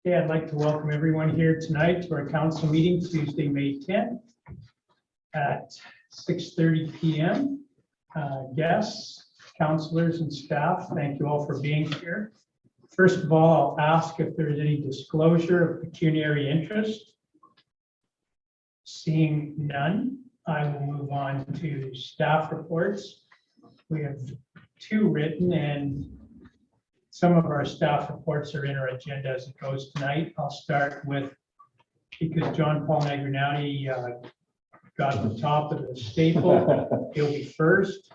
Okay, I'd like to welcome everyone here tonight to our council meeting, Tuesday, May 10th at 6:30 p.m. Guests, councilors, and staff, thank you all for being here. First of all, I'll ask if there's any disclosure of pecuniary interest. Seeing none, I will move on to staff reports. We have two written, and some of our staff reports are in our agenda as it goes tonight. I'll start with, because John Paul Negrinati got the top of the staple, he'll be first.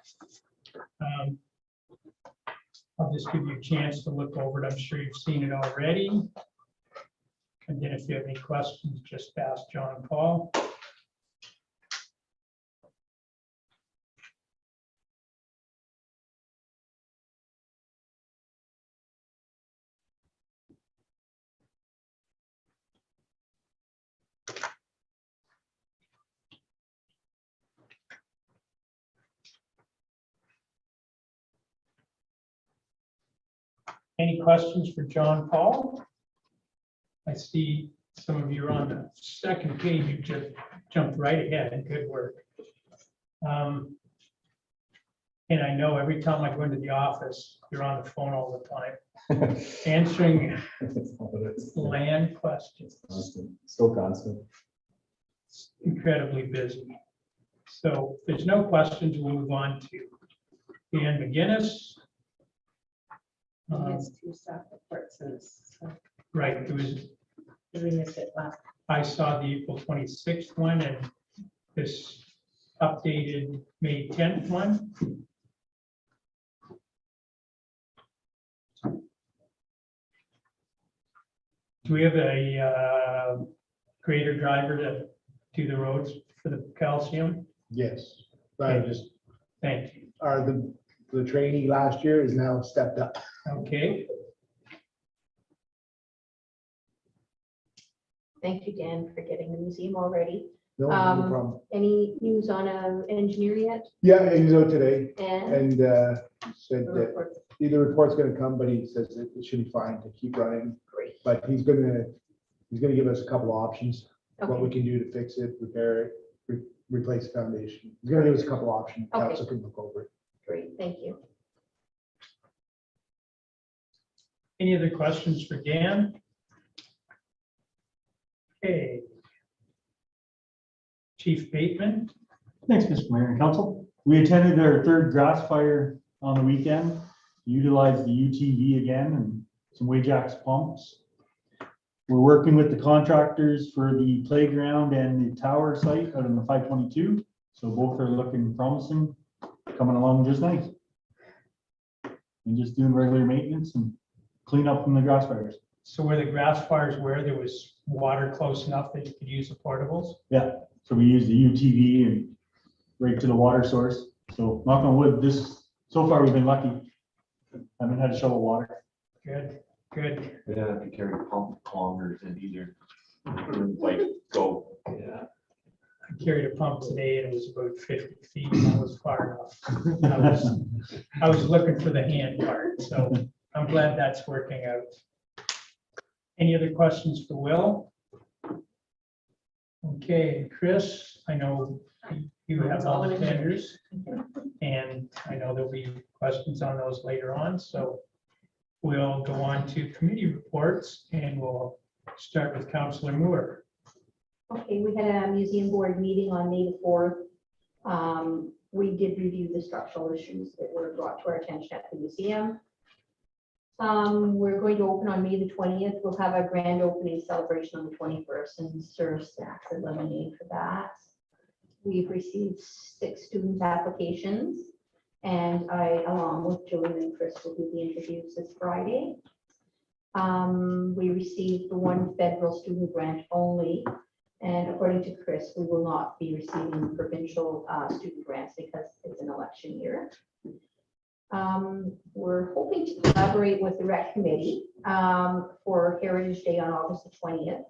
I'll just give you a chance to look over it. I'm sure you've seen it already. And then if you have any questions, just ask John Paul. Any questions for John Paul? I see some of you are on the second page. You just jumped right ahead. Good work. And I know every time I go into the office, you're on the phone all the time, answering land questions. Constant, still constant. Incredibly busy. So if there's no questions, we'll move on to Dan McGinnis. It's two staff reports in this. So Right, there was, we missed it last. I saw the April 26th one and this updated May 10th one. Do we have a grader driver to do the roads for the calcium? Yes, I just, Thank you. the trainee last year is now stepped up. Okay, Thank you, Dan, for getting the museum all ready. No problem. Any news on an engineer yet? Yeah, he's out today And and said the that report? the report's gonna come, but he says that it should be fine to keep running. Great. But he's gonna give us a couple of options, what we Okay, can do to fix it, repair it, replace the foundation. He's gonna give us a couple of options. Okay. Council can look over it. great, thank you. any other questions for Dan? Okay. Chief Bateman, Thanks, Mr. Mayor and Council. We attended our third grass fire on the weekend, utilized the UTV again and some Wajax pumps. We're working with the contractors for the playground and the tower site out in the 522. So both are looking promising, coming along just nice. And just doing regular maintenance and clean up from the grass fires. so where the grass fires were, there was water close enough that you could use the portables? Yeah, so we use the UTV and right to the water source. So knock on wood, so far we've been lucky. Haven't had to shovel water. Good, good. Yeah, if you carry a pump kilometers and either like go. Yeah. I carried a pump today and it was about 50 feet and that was far enough. I was looking for the hand part, so I'm glad that's working out. Any other questions for Will? Okay, Chris, I know you have all the tenders and I know there'll be questions on those later on, so we'll go on to committee reports and we'll start with Councillor Moore. Okay, we had a museum board meeting on May the 4th. We did review the structural issues that were brought to our attention at the museum. We're going to open on May the 20th. We'll have a grand opening celebration on the 21st and serve snacks and lemonade for that. We've received 6 student applications and I, along with Julie and Chris, will do the interviews this Friday. We received the 1 federal student grant only And according to Chris, we will not be receiving provincial student grants because it's an election year. We're hoping to collaborate with the rec committee for Heritage Day on August the 20th.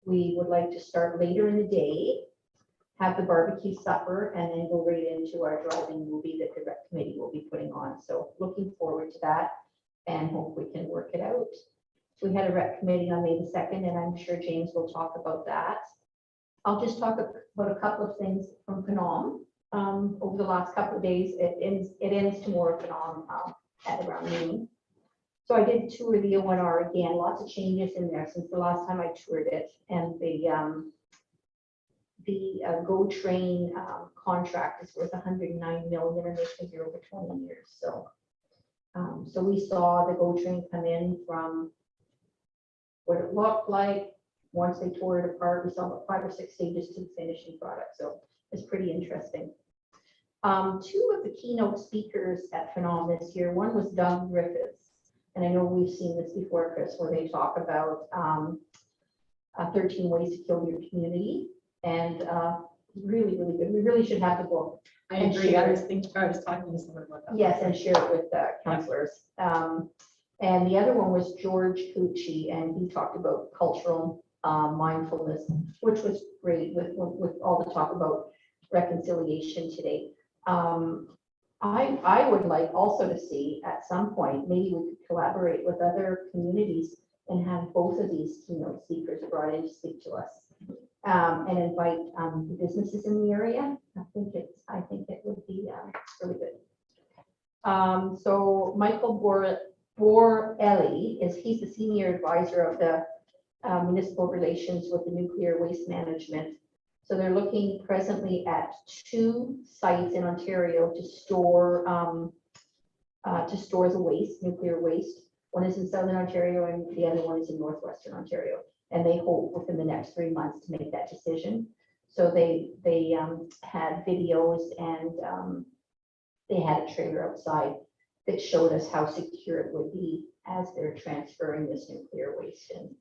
We would like to start later in the day, have the barbecue supper, and then go right into our driving movie that the rec committee will be putting on. So looking forward to that and hope we can work it out. We had a rec committee on May the 2nd, and I'm sure James will talk about that. I'll just talk about a couple of things from Phenom. Over the last couple of days, it ends tomorrow, Phenom, at around noon. So I did tour the ONR again, lots of changes in there since the last time I toured it. And the GO Train contract is worth 109 million, and they figure over 20 years. So, so we saw the GO Train come in from what it looked like. Once they tore it apart, we saw about 5 or 6 stages to the finishing product. So it's pretty interesting. Two of the keynote speakers at Phenom this year, one was Doug Griffiths. And I know we've seen this before, Chris, where they talk about 13 ways to kill your community. And really, really good. We really should have the book. I And agree. share I it. was thinking, I was talking to someone about that. Yes, and share it with counselors. And the other one was George Cucci, and he talked about cultural mindfulness, which was great with all the talk about reconciliation today. I would like also to see at some point, maybe we could collaborate with other communities and have both of these keynote speakers brought in to speak to us. And invite the businesses in the area. I think it would be really good. So Michael Borelli he's the senior advisor of the municipal relations with the nuclear waste management. So they're looking presently at 2 sites in Ontario to store the waste, nuclear waste. One is in Southern Ontario and the other one is in Northwestern Ontario. And they hope within the next 3 months to make that decision. So they had videos and they had a trailer outside that showed us how secure it would be as they're transferring this nuclear waste. And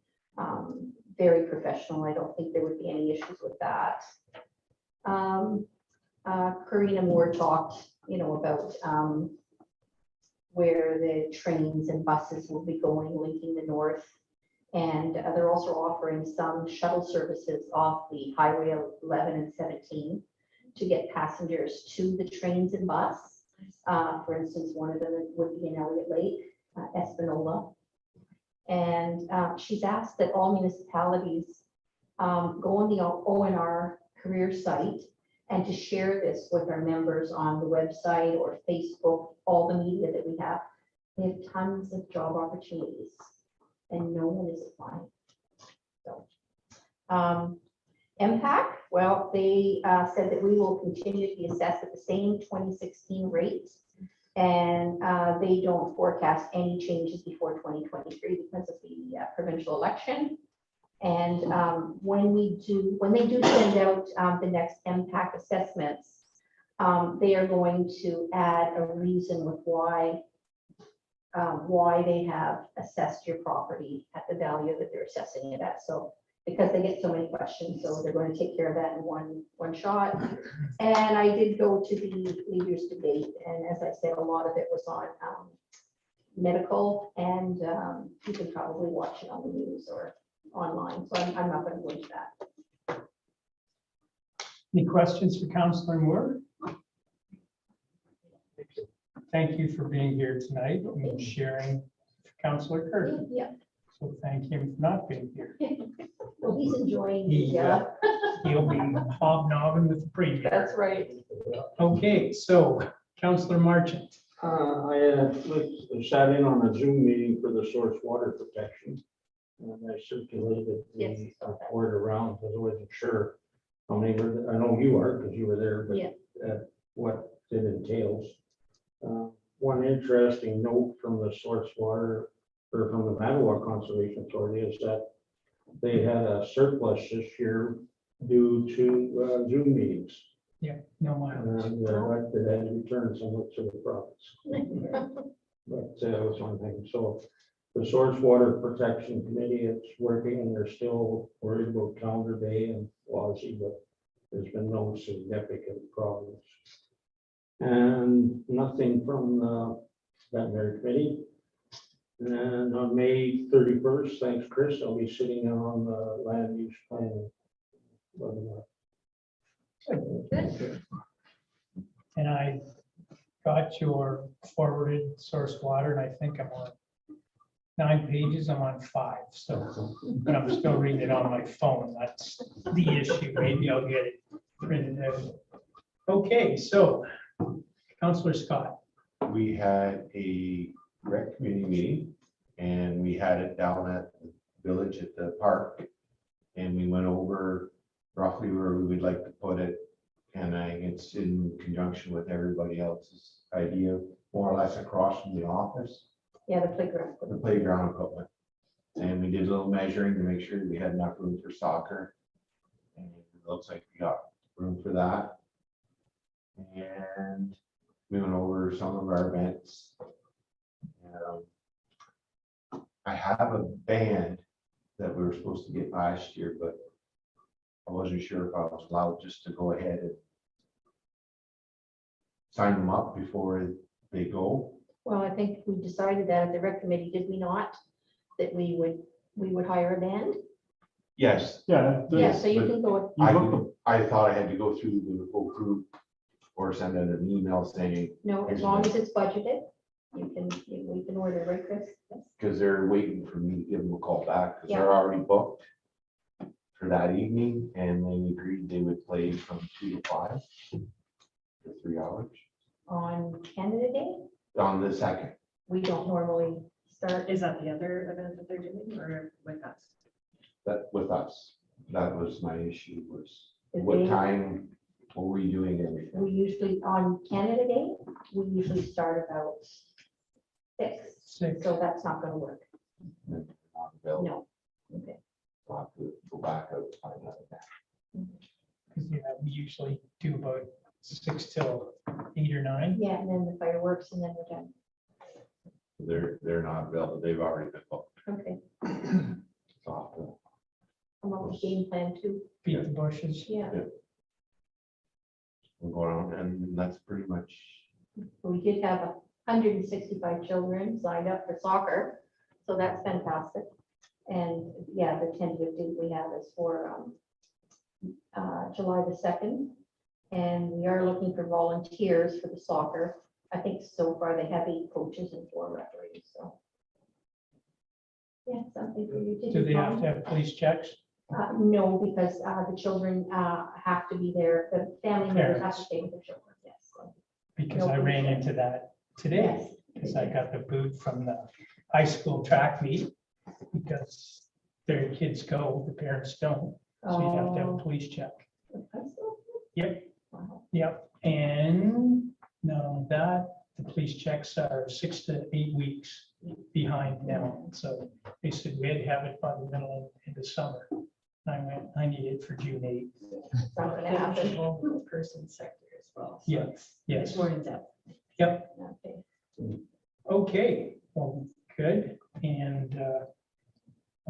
very professional. I don't think there would be any issues with that. Karina Moore talked, about where the trains and buses will be going, linking the north. And they're also offering some shuttle services off the Highway 11 and 17 to get passengers to the trains and bus. For instance, one of them would be in Elliott Lake, Espanola. And she's asked that all municipalities go on the ONR career site and to share this with our members on the website or Facebook, all the media that we have. They have tons of job opportunities and no one is applying. So, MPAC, well, they said that we will continue to be assessed at the same 2016 rates. And they don't forecast any changes before 2023 because of the provincial election. And when they do send out the next MPAC assessments, they are going to add a reason with why they have assessed your property at the value that they're assessing it at. So because they get so many questions, so they're going to take care of that in one shot. And I did go to the leaders debate, and as I said, a lot of it was on medical, and you can probably watch it on the news or online. So I'm not going to go into that. Any questions for Councillor Moore? Thank you for being here tonight and sharing with Councillor Kirk. Yeah, So thank him for not being here. well, he's enjoying He, He'll be hobnobbing with the premier. That's right. Okay, so Councillor Marchant. I sat in on a Zoom meeting for the source water protection. And I circulated Yes, the saw that. report around, because I wasn't sure how many were, I know you are, because you were there, Yeah. but what it entails. One interesting note from the source water, or from the Mattawa Conservation Authority, is that they had a surplus this year due to Zoom meetings. Yeah, no mileage. And what they had to return somewhat to the province. But that was one thing. So the Source Water Protection Committee is working, and they're still worried about calendar day and lousy, but there's been no significant problems. And nothing from the veterinary committee. And on May 31st, thanks Chris, I'll be sitting in on the land use plan webinar. Good. And I got your forwarded source water, and I think I'm on 9 pages, I'm on 5, so, but I'm still reading it on my phone, that's the issue, maybe I'll get it printed out. Okay, so, Counselor Scott, We had a rec committee meeting and we had it down at the village at the park. And we went over roughly where we would like to put it. And I think it's in conjunction with everybody else's idea, more or less across from the office, Yeah, the playground. the playground equipment. And we did a little measuring to make sure we had enough room for soccer. And it looks like we got room for that. And we went over some of our events. I have a band that we were supposed to get last year, but I wasn't sure if I was allowed just to go ahead and sign them up before they go. Well, I think we decided that at the rec committee, did we not? That we would hire a band? Yes, Yeah. Yeah, so you can go, I thought I had to go through the whole group or send out an email saying, no, as long as it's budgeted, we can order, right, Chris? Yes. because they're waiting for me to give them a call back, because Yeah. they're already booked for that evening, and they agreed they would play from 2 to 5 for 3 hours On Canada Day, on the second. we don't normally start. Is that the other event that they're doing or with us? That with us, that was my issue, was If what they- time were we doing everything? We usually, on Canada Day, we usually start about 6, 6, so that's not gonna work. Not available. No. Okay. I'll have to go back out and find out. because we usually do about 6 till 8 or 9. Yeah, and then the fireworks and then we're done. They're not available, they've already been booked. Okay. So I'll have to- I'm on the game plan too. Beat the bushes. Yeah, we'll go around, and that's pretty much, we did have 165 children signed up for soccer, so that's fantastic. And yeah, the tentative date we have is for July the 2nd. And we are looking for volunteers for the soccer. I think so far they have 8 coaches and 4 referees, so. Yeah, something for you to Do they have do. to have police checks? No, because the children have to be there, the family members have to stay with the children, yes. so, Because I ran into that today, Yes. because I got the boot from the high school track meet, because their kids go, the parents don't, so you have to have a police check. Yep. Wow. Yep, and not only that, the police checks are 6 to 8 weeks behind now. So they said we had to have it by the middle of the summer. And I went, I need it for June 8th. It's not gonna happen. Vulnerable person sector as well. so Yes, It's yes. more in depth. Yep, Okay. okay, well, good. And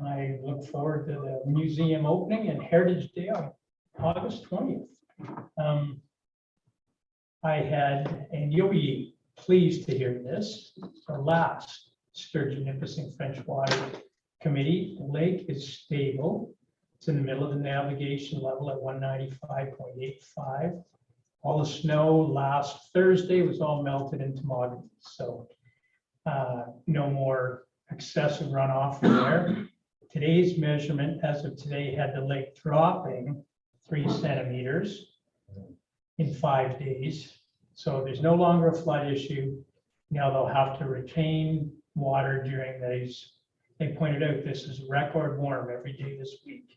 I look forward to the museum opening and Heritage Day on August 20th. I had, and you'll be pleased to hear this, the last Sturgeon Nipissing French Water Committee, the lake is stable. It's in the middle of the navigation level at 195.85. All the snow last Thursday was all melted into Moggy, so no more excessive runoff from there. Today's measurement, as of today, had the lake dropping 3 centimeters in 5 days. So there's no longer a flood issue. Now they'll have to retain water during these. They pointed out this is record warm every day this week,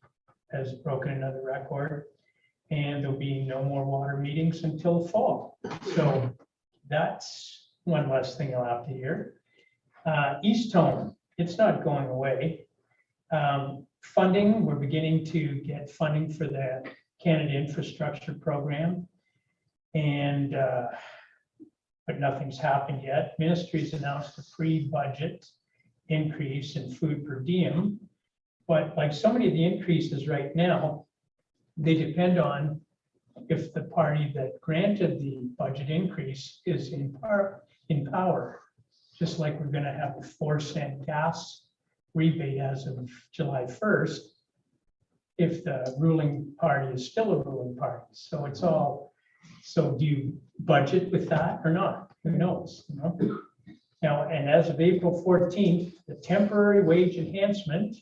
has broken another record. And there'll be no more water meetings until fall. So that's one less thing you'll have to hear. East Tone, it's not going away. Funding, we're beginning to get funding for the Canada Infrastructure Program. And, but nothing's happened yet. Ministry's announced a pre-budget increase in food per diem. But like so many of the increases right now, they depend on if the party that granted the budget increase is in power. Just like we're gonna have a 4-cent gas rebate as of July 1st, if the ruling party is still a ruling party. So it's all, so do you budget with that or not? Who knows, you know? Now, and as of April 14th, the temporary wage enhancement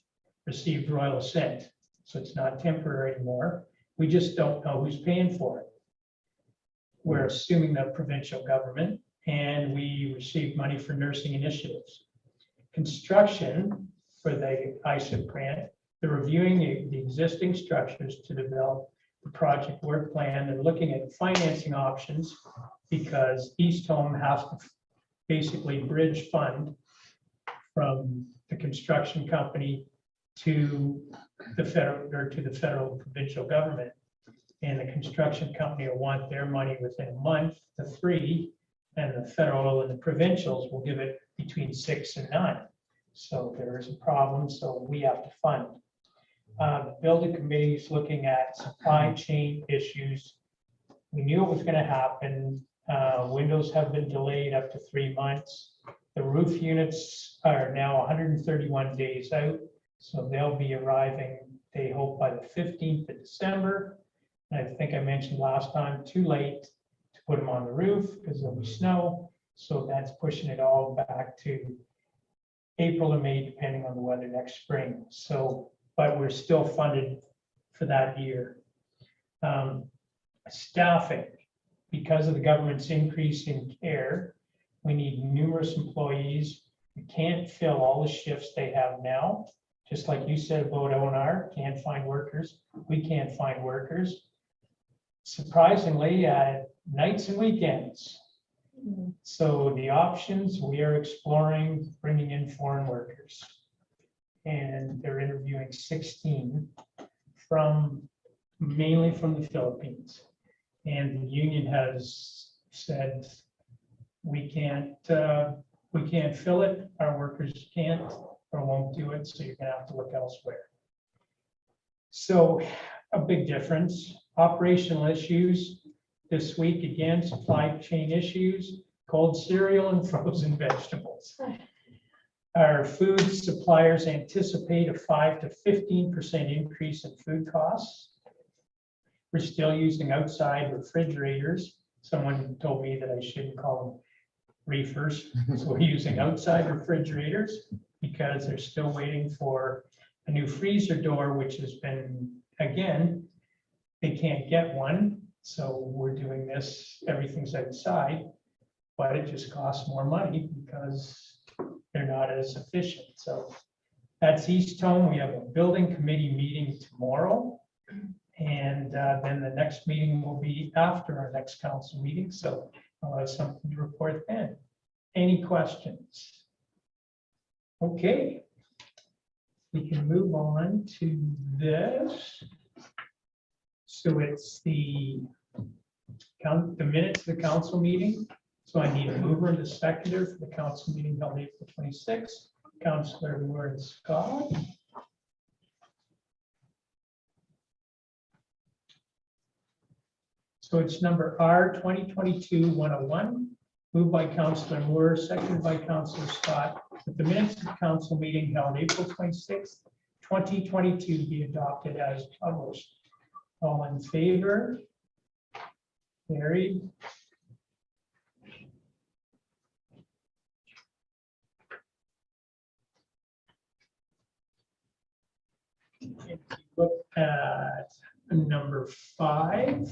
received royal assent. So it's not temporary anymore. We just don't know who's paying for it. We're assuming the provincial government, and we received money for nursing initiatives. Construction for the ISIP grant, they're reviewing the existing structures to develop the project work plan. They're looking at financing options because East Home has to basically bridge fund from the construction company to the federal provincial government. And the construction company will want their money within a month to 3, and the federal and the provincials will give it between 6 and 9. So there is a problem, so we have to fund. The building committee is looking at supply chain issues. We knew it was gonna happen. Windows have been delayed up to 3 months. The roof units are now 131 days out, so they'll be arriving, they hope, by the 15th of December. And I think I mentioned last time, too late to put them on the roof because there'll be snow. So that's pushing it all back to April or May, depending on the weather next spring. So, but we're still funded for that year. Staffing, because of the government's increase in care, we need numerous employees. We can't fill all the shifts they have now. Just like you said about O&R, can't find workers. We can't find workers. Surprisingly, nights and weekends. So the options, we are exploring bringing in foreign workers. And they're interviewing 16 mainly from the Philippines. And the union has said, we can't fill it, our workers can't or won't do it, so you're gonna have to look elsewhere. So a big difference. Operational issues this week, again, supply chain issues, cold cereal and frozen vegetables. Our food suppliers anticipate a 5 to 15% increase in food costs. We're still using outside refrigerators. Someone told me that I shouldn't call them reefers. So we're using outside refrigerators because they're still waiting for a new freezer door, which has been, again, they can't get one. So we're doing this, everything's outside, but it just costs more money because they're not as efficient. So that's East Home. We have a building committee meeting tomorrow. And then the next meeting will be after our next council meeting. So I'll have something to report then. Any questions? Okay. We can move on to this. So it's the minutes of the council meeting. So I need a mover and a seconder for the council meeting held April 26th. Councillor Warren Scott. So it's number R 2022-101, moved by Councillor Moore, seconded by Councillor Scott, that the minutes of the council meeting held April 26th, 2022 be adopted as published. All in favor? Carried. If you look at number 5,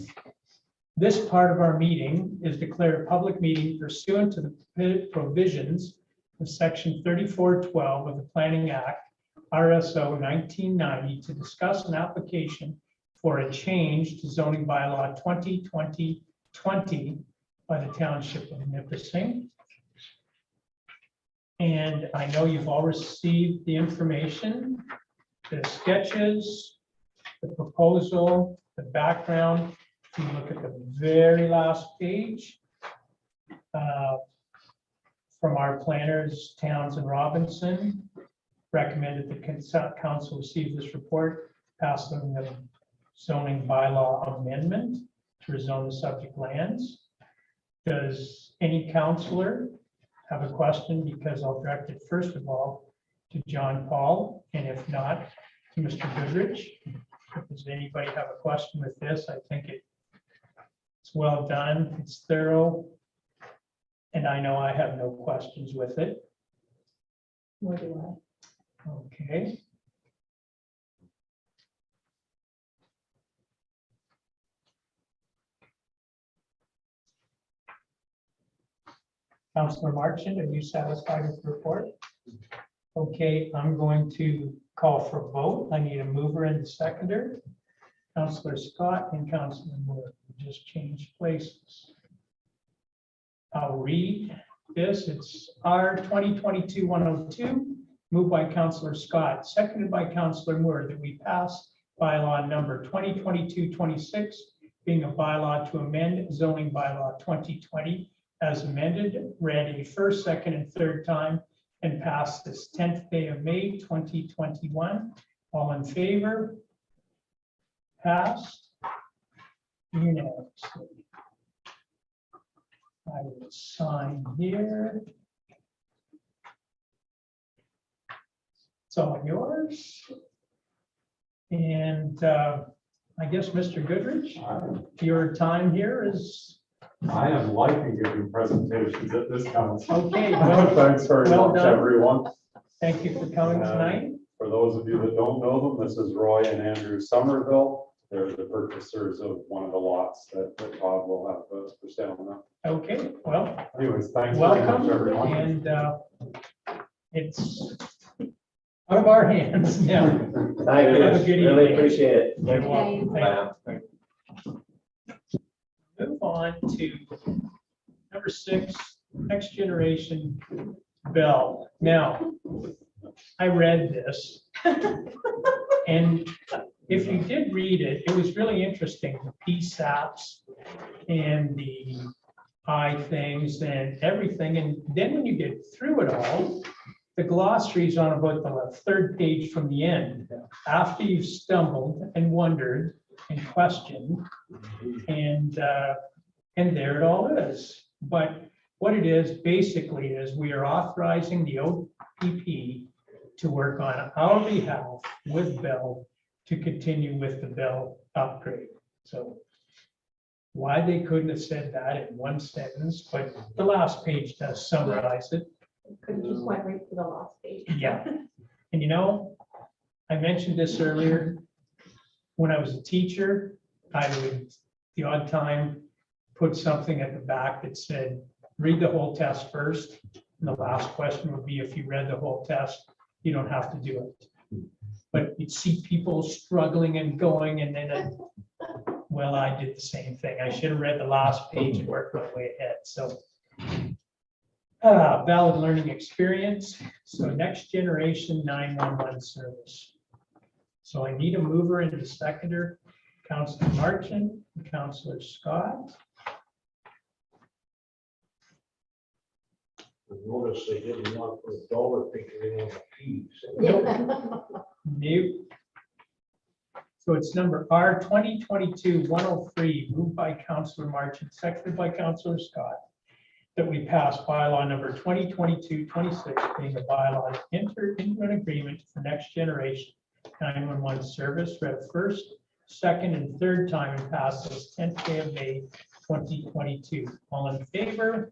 this part of our meeting is declared a public meeting pursuant to the provisions of section 3412 of the Planning Act, RSO 1990, to discuss an application for a change to zoning bylaw 2020 by the Township of Nipissing. And I know you've all received the information, the sketches, the proposal, the background. If you look at the very last page, from our planners, Towns and Robinson, recommended the consent council receive this report, pass on the zoning bylaw amendment to rezone the subject lands. Does any counselor have a question? Because I'll direct it first of all to John Paul, and if not, to Mr. Goodrich. Does anybody have a question with this? I think it's well done, it's thorough, and I know I have no questions with it. Nor do Okay. Councillor Marchand, are you satisfied with the report? Okay, I'm going to call for a vote. I need a mover and a seconder. Councillor Scott and Councillor Moore just changed places. I'll read this. It's R 2022-102, moved by Councillor Scott, seconded by Councillor Moore, that we pass bylaw number 2022-26, being a bylaw to amend zoning bylaw 2020 as amended, read a first, second, and third time, and passed this 10th day of May 2021. All in favor? Passed unanimously. I will sign here. It's all yours. And I guess, Mr. Goodrich, your time here is, I am liking giving presentations at this council. okay. Well, Thanks very well much, done. everyone. thank you for coming tonight. For those of you that don't know them, this is Roy and Andrew Somerville. They're the purchasers of one of the lots that Todd will have for sale now. Okay, well, Anyways, thanks very much, welcome, everyone. and it's out of our hands now. Thank you, Have a good really evening. appreciate it. You're welcome. Bye. Move on to number 6, next generation Bell. Now, I read this, and if you did read it, it was really interesting, the PSAPs and the I things and everything. And then when you get through it all, the glossary is on about the third page from the end. After you've stumbled and wondered and questioned, and there it all is. But what it is basically is we are authorizing the OPP to work on our behalf with Bell to continue with the Bell upgrade. So why they couldn't have said that in one sentence, but the last page does summarize it. Could have just went right to the last page. Yeah. And you know, I mentioned this earlier. When I was a teacher, I would, the odd time, put something at the back that said, read the whole test first. And the last question would be, if you read the whole test, you don't have to do it. But you'd see people struggling and going, and then, well, I did the same thing. I should have read the last page and worked my way ahead. So valid learning experience. So next generation 911 service. So I need a mover and a seconder, Councillor Marchand, and Councillor Scott. I noticed they didn't want for a dollar figure in the fees. New. So it's number R 2022-103, moved by Councillor Marchand, seconded by Councillor Scott, that we pass bylaw number 2022-26, being a bylaw to enter into an agreement for next generation 911 service, read first, second, and third time, and pass this 10th day of May 2022. All in favor?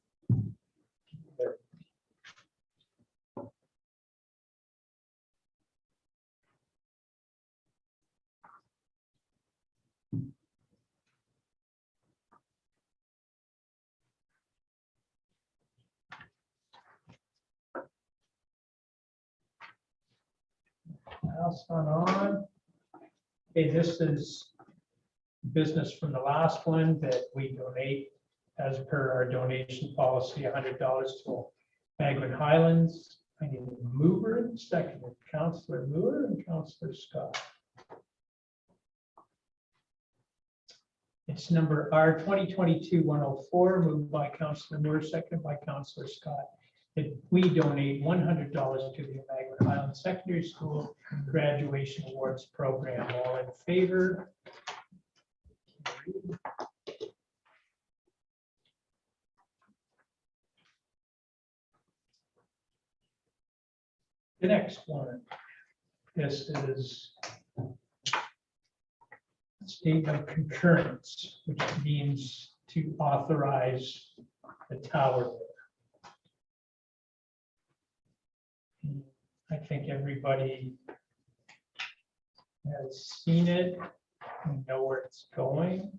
Pass on. Okay, this is business from the last one that we donate as per our donation policy, $100 to Magwin Highlands. I need a mover and second, Councillor Moore and Councillor Scott. It's number R 2022-104, moved by Councillor Moore, seconded by Councillor Scott, that we donate $100 to the Emmanuel Highland Secondary School Graduation Awards Program. All in favor? The next one, this is statement of concurrence, which means to authorize the tower. I think everybody has seen it, and know where it's going.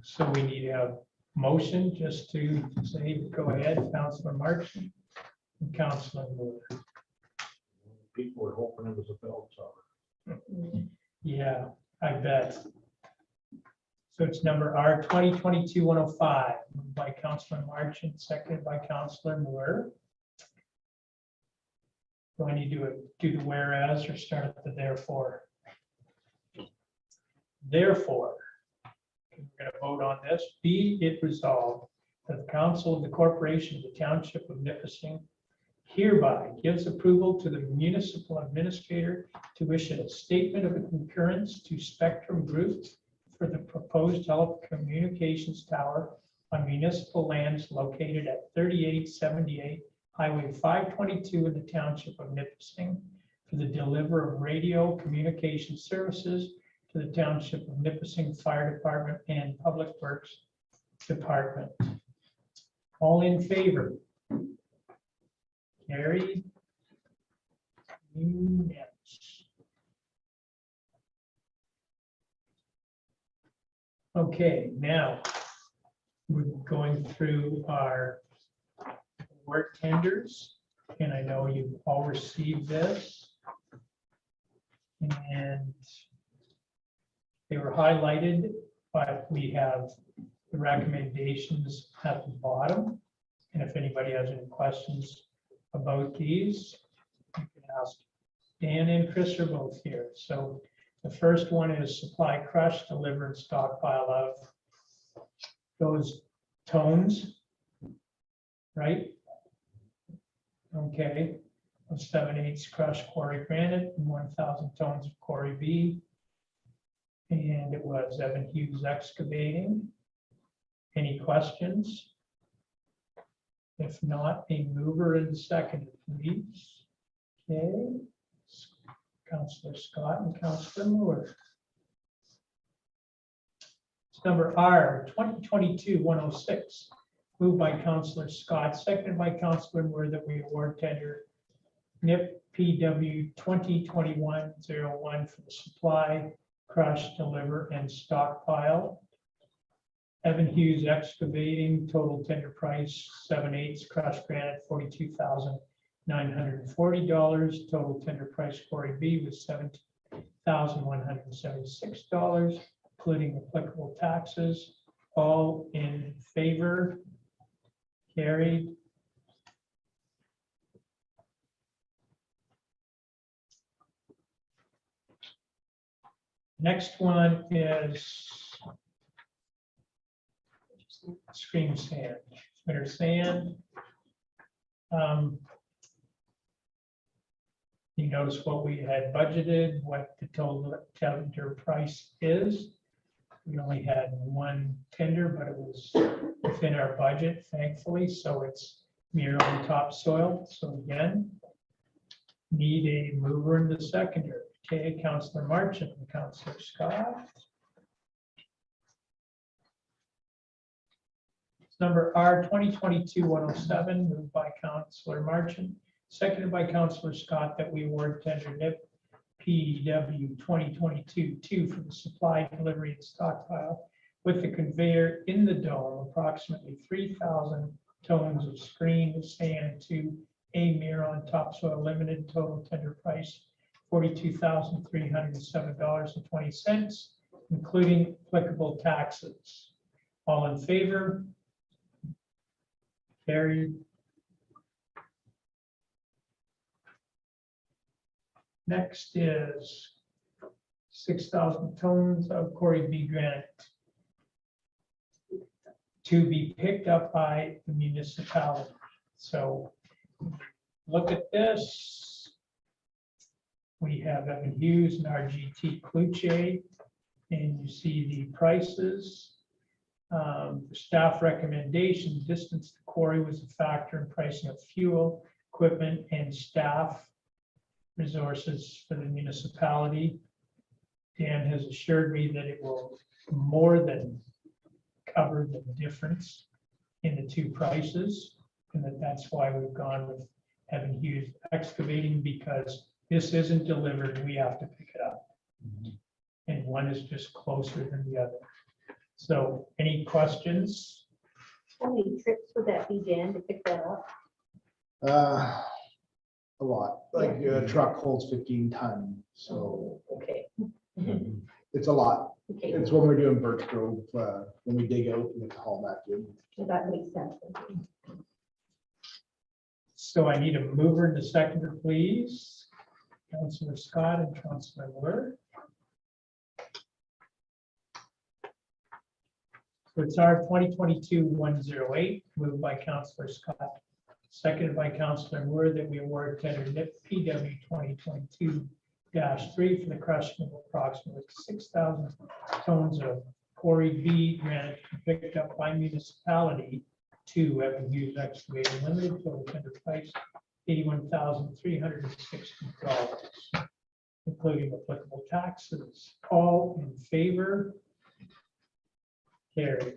So we need a motion just to say, go ahead, Councilor Marchant and Councilor Moore. People were hoping it was a bell tower. Yeah, I bet. So it's number R 2022-105, moved by Councilor Marchant, seconded by Councilor Moore. Do I need to do the whereas or start at the therefore? Therefore, we're going to vote on this. Be it resolved that the Council of the Corporation of the Township of Nipissing hereby gives approval to the municipal administrator to issue a statement of concurrence to Spectrum Group for the proposed telecommunications tower on municipal lands located at 3878 Highway 522 in the Township of Nipissing for the deliver of radio communication services to the Township of Nipissing Fire Department and Public Works Department. All in favor? Carried. Unanimous. Okay, now we're going through our work tenders, and I know you've all received this. And they were highlighted, but we have the recommendations at the bottom. And if anybody has any questions about these, you can ask Dan and Chris are both here. So the first one is supply crush, deliver and stockpile of those tones, right? Okay, of 7/8 crushed quarry granite and 1,000 tons of quarry B. And it was Evan Hughes Excavating. Any questions? If not, a mover and second, please. Okay, Councilor Scott and Councilor Moore. It's number R 2022-106, moved by Councilor Scott, seconded by Councilor Moore, that we award tender NIP PW 2021-01 for the supply, crush, deliver, and stockpile. Evan Hughes Excavating, total tender price 7/8 crushed granite $42,940. Total tender price quarry B was $17,176, including applicable taxes. All in favor? Carried. Next one is Scream Sand, Winter Sand. You notice what we had budgeted, what the total tender price is. We only had one tender, but it was within our budget, thankfully, so it's mirror on topsoil. So again, need a mover and a seconder. Okay, Councilor Marchant and Councilor Scott. Number R 2022-107, moved by Councilor Marchant, seconded by Councilor Scott, that we award tender NIP PW 2022-2 for the supply, delivery, and stockpile with the conveyor in the dome, approximately 3,000 tons of screened sand to A Miron Topsoil Limited, total tender price $42,307.20, including applicable taxes. All in favor? Carried. Next is 6,000 tons of quarry B granite to be picked up by the municipality. So look at this. We have Evan Hughes and RGT Cluche, and you see the prices. The staff recommendation, distance to quarry was a factor in pricing of fuel, equipment, and staff resources for the municipality. Dan has assured me that it will more than cover the difference in the two prices, and that's why we've gone with Evan Hughes Excavating, because this isn't delivered, we have to pick it up. And one is just closer than the other. So any questions? How many trips would that be, Dan, to pick that up? A lot, like a truck holds 15 ton, so Okay, it's a lot. okay, It's when we're doing Birch Grove, when we dig out and haul back in. that makes sense. So I need a mover and a seconder, please. Councillor Scott and Councillor Word. So it's our 2022-108, moved by Councillor Scott, seconded by Councillor Word, that we award tender NIP PW 2022-3 for the crushing of approximately 6,000 tons of quarry B granite picked up by municipality to Evan Hughes Excavating Limited, total tender price $81,360, including applicable taxes. All in favor? Carried.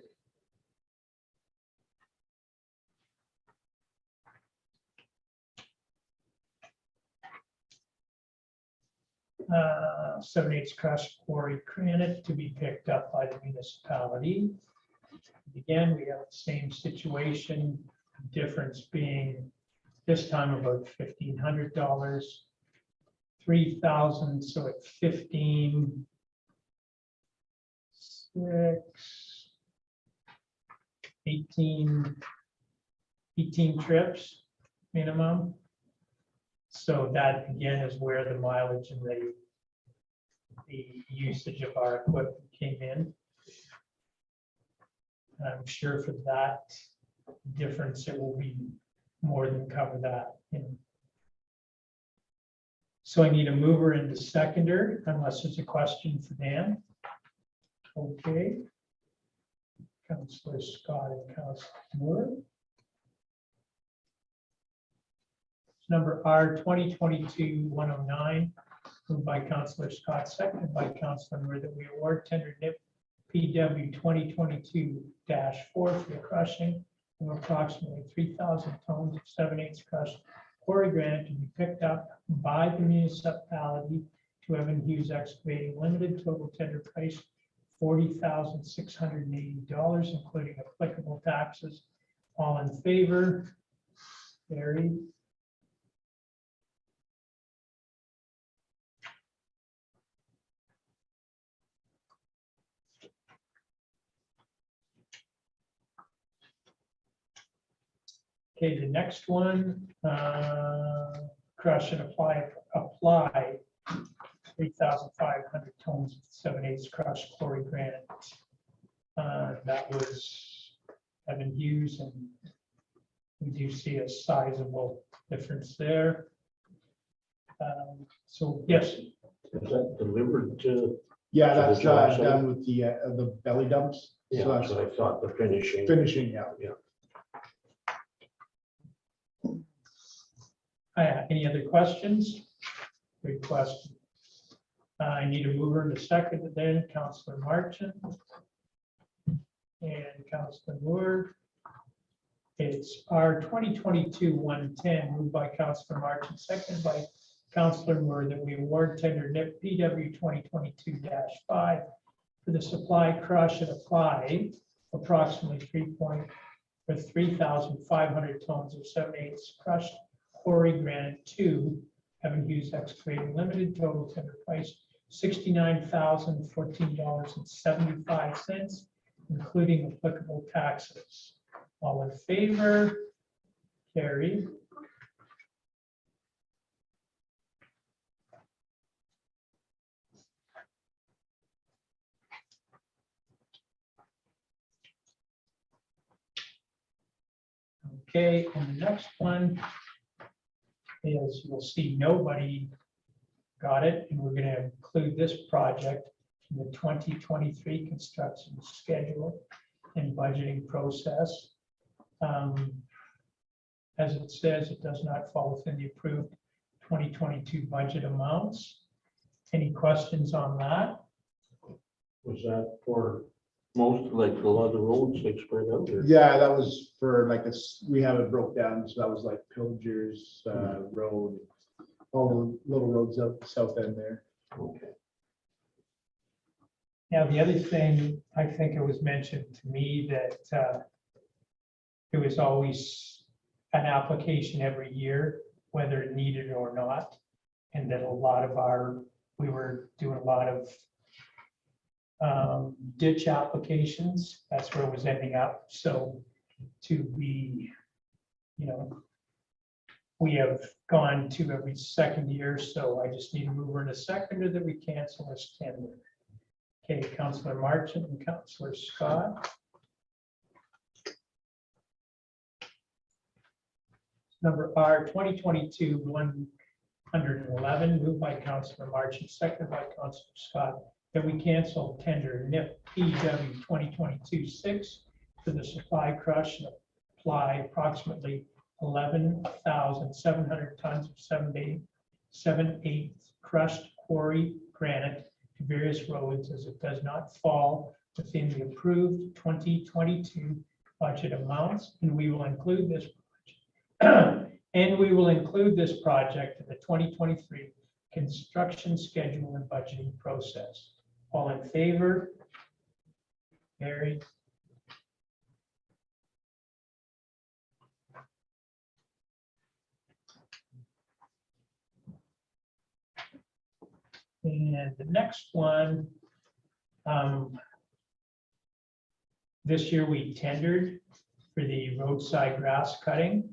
Uh, 7/8 crushed quarry granite to be picked up by the municipality. Again, we have the same situation, difference being this time about $1,500, 3,000, so at 15, 6, 18 trips minimum. So that again is where the mileage and the usage of our equipment came in. And I'm sure for that difference, it will be more than cover that. So I need a mover and a seconder, unless there's a question for Dan. Okay. Councillor Scott and Councillor Moore. Number R 2022-109, moved by Councillor Scott, seconded by Councillor Moore, that we award tender NIP PW 2022-4 for the crushing of approximately 3,000 tons of 7/8 crushed quarry granite to be picked up by the municipality to Evan Hughes Excavating Limited, total tender price $40,680, including applicable taxes. All in favor? Carried. Okay, the next one, crush and apply 3,500 tons of 7/8 crushed quarry granite. That was Evan Hughes, and we do see a sizable difference there. So yes, Is that delivered to? Yeah, To the that's job site? done with the belly dumps. Yeah, So that's that's what I thought, the finishing. finishing, yeah. any other questions? Good question. I need a mover and a second, then Councillor Marchand and Councillor Moore. It's our 2022-110, moved by Councillor Marchand, seconded by Councillor Moore, that we award tender NIP PW 2022-5 for the supply, crush, and apply approximately 3,500 tons of 7/8 crushed quarry granite to Evan Hughes Excavating Limited, total tender price $69,014.75, including applicable taxes. All in favor? Carried. Okay, and the next one is, you'll see nobody got it, and we're gonna include this project in the 2023 construction schedule and budgeting process. As it says, it does not fall within the approved 2022 budget amounts. Any questions on that? Was that for most, like a lot of the roads like spread out or? Yeah, that was for like this, we have it broke down, so that was like Pilgers Road, all the little roads up the south end there. Okay. Now, the other thing, I think it was mentioned to me that it was always an application every year, whether it needed it or not. And that a lot of we were doing a lot of ditch applications. That's where it was ending up. So to be, we have gone to every second year, so I just need a mover and a seconder that we cancel this tender. Okay, Councillor Marchant and Councillor Scott. Number R, 2022-111, moved by Councillor Marchant, seconded by Councillor Scott, that we cancel tender NIP PW 2022-6 for the supply crush and apply approximately 11,700 tons of 7/8 crushed quarry granite to various roads, as it does not fall within the approved 2022 budget amounts, and we will include this and we will include this project in the 2023 construction schedule and budgeting process. All in favor? Carried. And the next one, this year we tendered for the roadside grass cutting.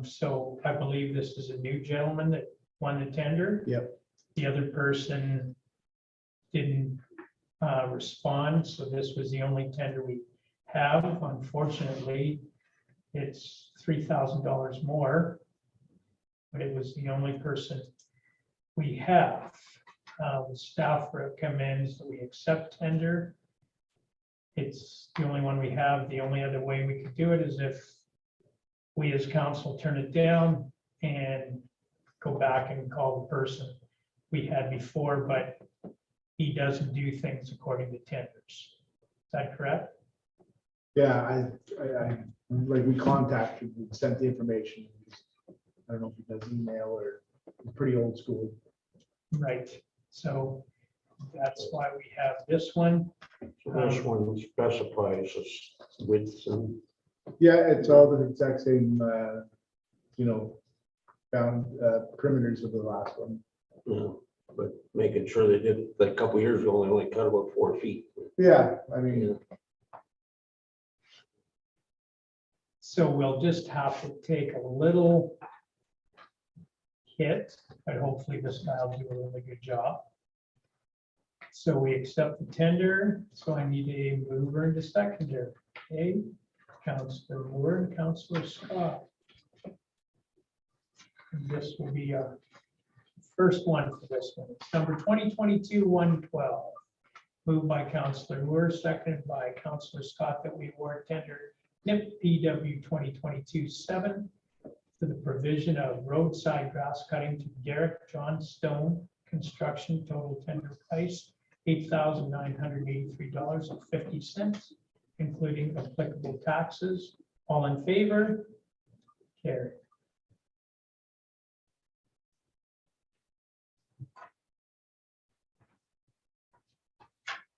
So I believe this is a new gentleman that won the tender. Yep. The other person didn't respond, so this was the only tender we have. Unfortunately, it's $3,000 more, but it was the only person we have. The staff recommends that we accept tender. It's the only one we have. The only other way we could do it is if we as council turn it down and go back and call the person we had before, but he doesn't do things according to tenders. Is that correct? Yeah, I like we contacted, we sent the information. I don't know if he does email or pretty old school. Right. So that's why we have this one. So this one specifies its widths and. Yeah, it's all the exact same, bound perimeters of the last one. But making sure they did, like a couple years ago, they only cut about 4 feet. Yeah, I mean, So we'll just have to take a little hit, but hopefully this guy will do a really good job. So we accept the tender. So I need a mover and a seconder. Okay, Councillor Moore and Councillor Scott. And this will be a first one for this one. It's number 2022-112. Moved by Councillor Moore, seconded by Councillor Scott, that we award tender NIP PW 2022-7 for the provision of roadside grass cutting to Garrett John Stone Construction. Total tender price $8,983.50, including applicable taxes. All in favor? Carried.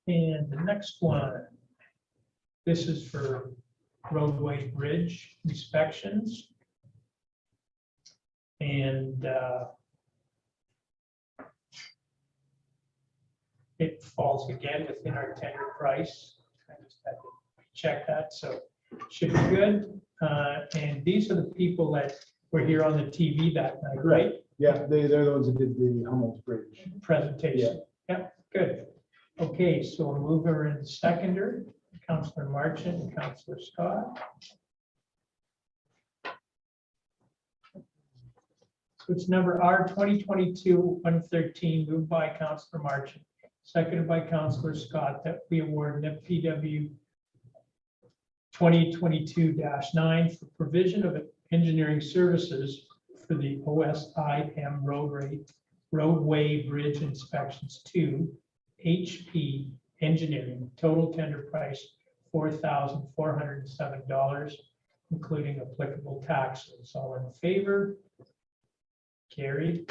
And the next one, this is for roadway bridge inspections. And it falls again within our tender price. I just had to check that, so should be good. And these are the people that were here on the TV that night, right? yeah, they're the ones that did the Hummel's Bridge. Presentation. Yeah, good. Okay, so a mover and seconder, Councillor Marchant and Councillor Scott. It's number R 2022-113, moved by Councillor Marchant, seconded by Councillor Scott, that we award NIPPW 2022-9 for provision of engineering services for the OSIM roadway bridge inspections to HP Engineering, total tender price $4,407, including applicable taxes. All in favor? Carried.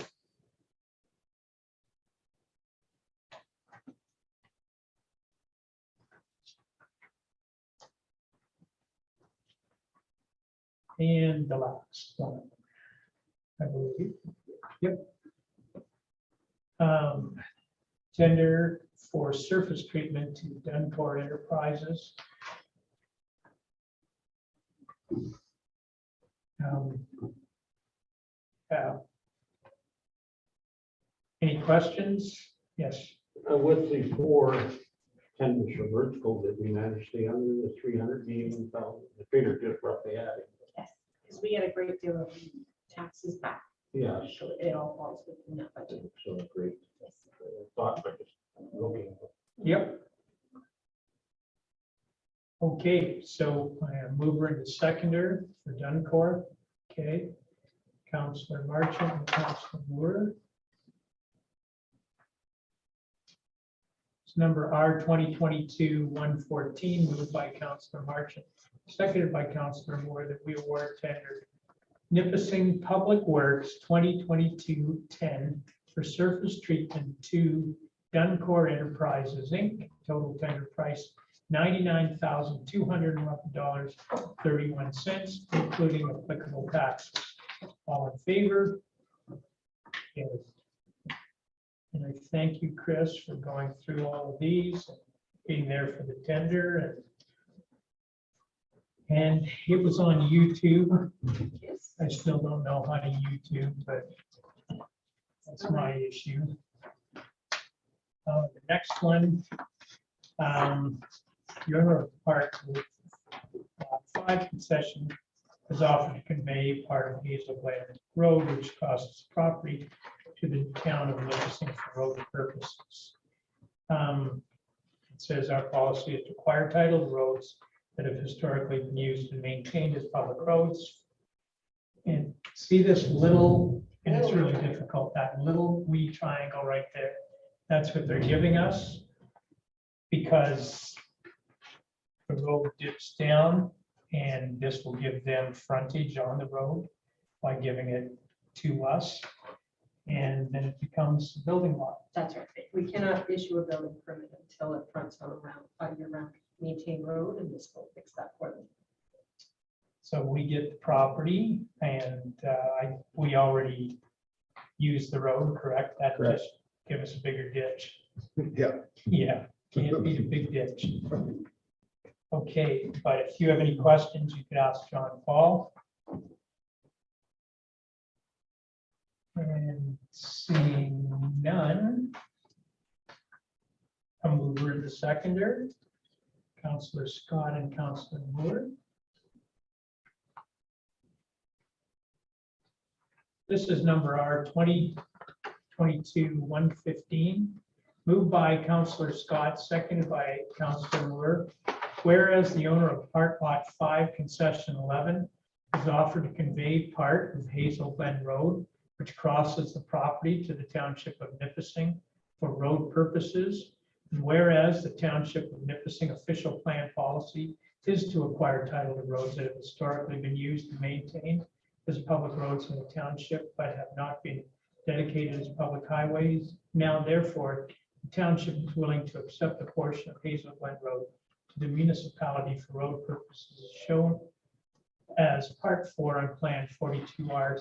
And the last one, I believe. Yep. Tender for surface treatment to Duncor Enterprises. Yeah. Any questions? Yes. With the 4 tenders for vertical, did we manage to stay under the 300 million? The figure just roughly added. Yes, because we get a great deal of taxes back, Yeah, so it all falls within that budget. so great. Yes. Thought, but just looking. Yep. Okay, so I am mover and seconder for Duncor. Okay. Councillor Marchant and Councillor Moore. It's number R 2022-114, moved by Councillor Marchant, seconded by Councillor Moore, that we award tender Nipissing Public Works 2022-10 for surface treatment to Duncor Enterprises, Inc. Total tender price $99,211.31, including applicable taxes. All in favor? Yes. And I thank you, Chris, for going through all of these, and being there for the tender. And it was on YouTube. Yes. I still don't know how to YouTube, but that's my issue. The next one, your part with 5 concession is offered to convey part of Hazel Glen Road, which costs property to the town of Nipissing for road purposes. It says our policy is to acquire title to roads that have historically been used and maintained as public roads. And see this little, and it's really difficult, that little wee triangle right there. That's what they're giving us, because the road dips down, and this will give them frontage on the road by giving it to us. And then it becomes a building lot. That's right. We cannot issue a building permit until it fronts on a 5-year round maintained road, and this will fix that for them. So we get the property, and we already use the road, correct? That Correct. just give us a bigger ditch. Yeah. Yeah, can't beat a big ditch. Okay, but if you have any questions, you could ask John Paul. And seeing none, a mover and a seconder, Councillor Scott and Councillor Moore. This is number R 2022-115, moved by Councillor Scott, seconded by Councillor Moore. Whereas the owner of Part Lot 5, Concession 11, is offered to convey part of Hazel Glen Road, which crosses the property to the Township of Nipissing for road purposes. And whereas the Township of Nipissing official plan policy is to acquire title to roads that have historically been used and maintained as public roads in the township, but have not been dedicated as public highways. Now, therefore, the township is willing to accept a portion of Hazel Glen Road to the municipality for road purposes as shown as Part 4 on Plan 42R